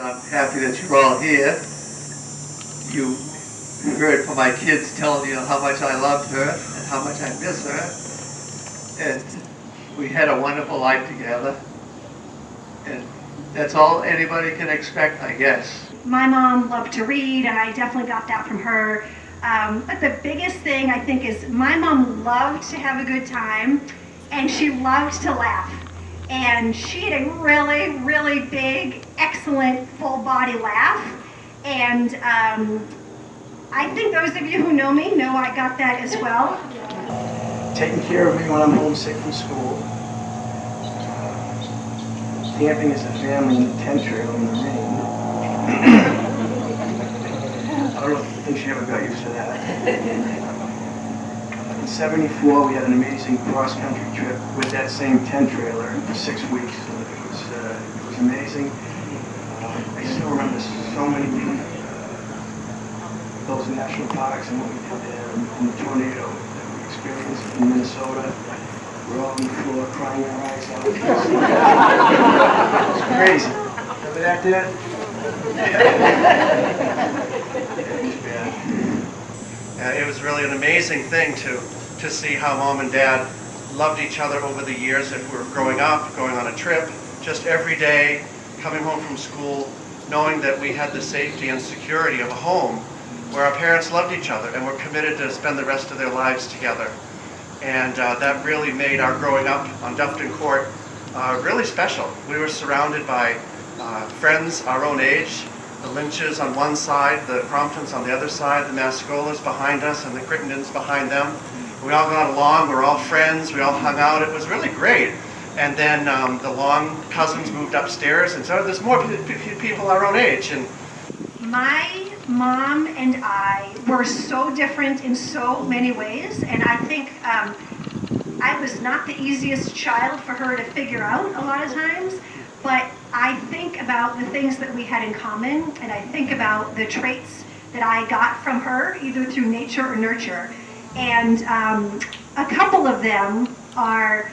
I'm happy that you're all here. You heard from my kids telling you how much I loved her and how much I miss her. And we had a wonderful life together. And that's all anybody can expect, I guess. My mom loved to read, and I definitely got that from her. But the biggest thing, I think, is my mom loved to have a good time, and she loved to laugh. And she had a really, really big, excellent, full-body laugh. And I think those of you who know me know I got that as well. Taking care of me when I'm homesick from school. Camping as a family in the tent trailer in the rain. I don't think she ever got used to that. In '74, we had an amazing cross-country trip with that same tent trailer for 6 weeks. It was amazing. I still remember so many those national parks and what we did there, and the tornado that we experienced in Minnesota. We're all on the floor crying our eyes out. It was crazy. Remember that, Dad? It was really an amazing thing to see how Mom and Dad loved each other over the years. If we were growing up, going on a trip, just every day, coming home from school, knowing that we had the safety and security of a home where our parents loved each other and were committed to spend the rest of their lives together. And that really made our growing up on Dufton Court really special. We were surrounded by friends our own age, the Lynches on one side, the Cromptons on the other side, the Mascolas behind us, and the Crittendens behind them. We all got along, we were all friends, we all hung out. It was really great. And then the Long cousins moved upstairs, and so there's more people our own age. And my mom and I were so different in so many ways, and I think I was not the easiest child for her to figure out a lot of times, but I think about the things that we had in common, and I think about the traits that I got from her, either through nature or nurture. And a couple of them are,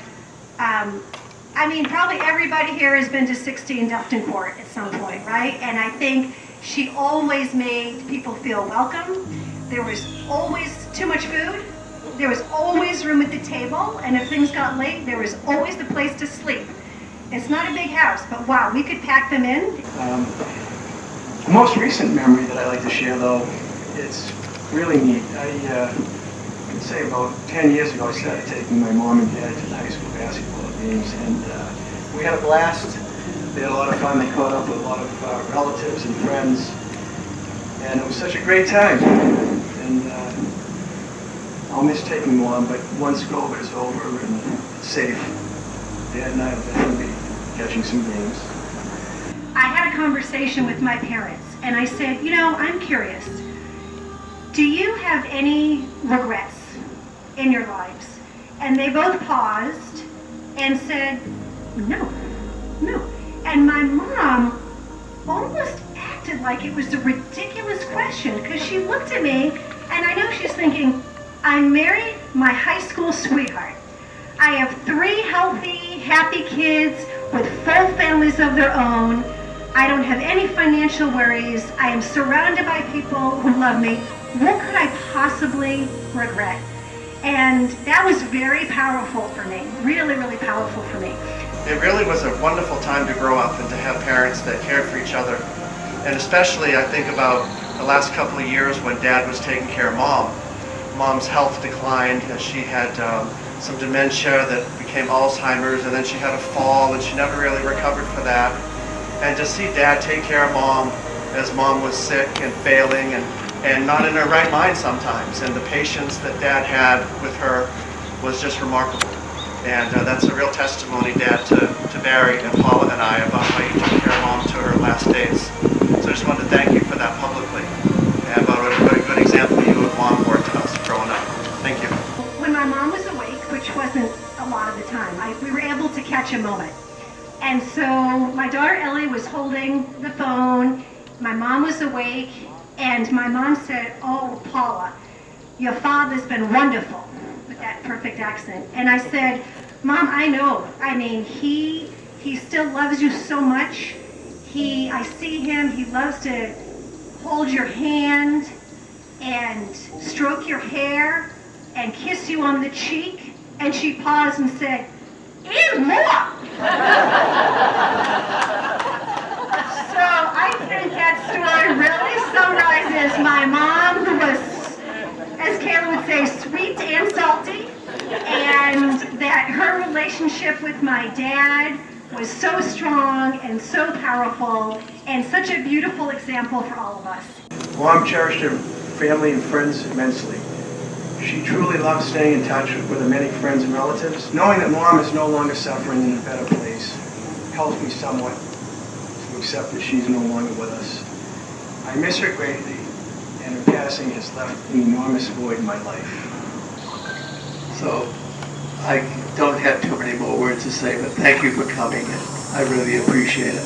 probably everybody here has been to 16 Dufton Court at some point, right? And I think she always made people feel welcome. There was always too much food. There was always room at the table. And if things got late, there was always the place to sleep. It's not a big house, but wow, we could pack them in. The most recent memory that I like to share, though, it's really neat. I could say about 10 years ago, I started taking my mom and dad to the high school basketball games, and we had a blast. They had a lot of fun. They caught up with a lot of relatives and friends, and it was such a great time. And I'll miss taking Mom, but once COVID is over and it's safe, Dad and I will definitely be catching some games. I had a conversation with my parents, and I said, I'm curious. Do you have any regrets in your lives? And they both paused and said, no. And my mom almost acted like it was a ridiculous question, because she looked at me, and I know she's thinking, I married my high school sweetheart. I have 3 healthy, happy kids with full families of their own. I don't have any financial worries. I am surrounded by people who love me. What could I possibly regret? And that was very powerful for me, really, really powerful for me. it really was a wonderful time to grow up and to have parents that cared for each other. And especially I think about the last couple of years when Dad was taking care of Mom. Mom's health declined as she had some dementia that became Alzheimer's, and then she had a fall and she never really recovered for that. And to see Dad take care of Mom as Mom was sick and failing and not in her right mind sometimes, and the patience that Dad had with her was just remarkable. And that's a real testimony, Dad, to Barry and Paula and I about how you took care of Mom to her last days. So I just wanted to thank you for that publicly, and about what a good example you and Mom were to us growing up. Thank you. When my mom was awake, which wasn't a lot of the time, we were able to catch a moment. And so my daughter Ellie was holding the phone, my mom was awake, and my mom said, "Oh, Paula, your father's been wonderful," with that perfect accent. And I said, "Mom, I know. I mean, he still loves you so much. I see him, he loves to hold your hand and stroke your hair and kiss you on the cheek. And she paused and said, "And more!" So I think that story really summarizes my mom, who was, as Kayla would say, sweet and salty, and that her relationship with my dad was so strong and so powerful and such a beautiful example for all of us. Mom cherished her family and friends immensely. She truly loved staying in touch with her many friends and relatives. Knowing that Mom is no longer suffering in a better place helps me somewhat to accept that she's no longer with us. I miss her greatly, and her passing has left an enormous void in my life. So I don't have too many more words to say, but thank you for coming, and I really appreciate it.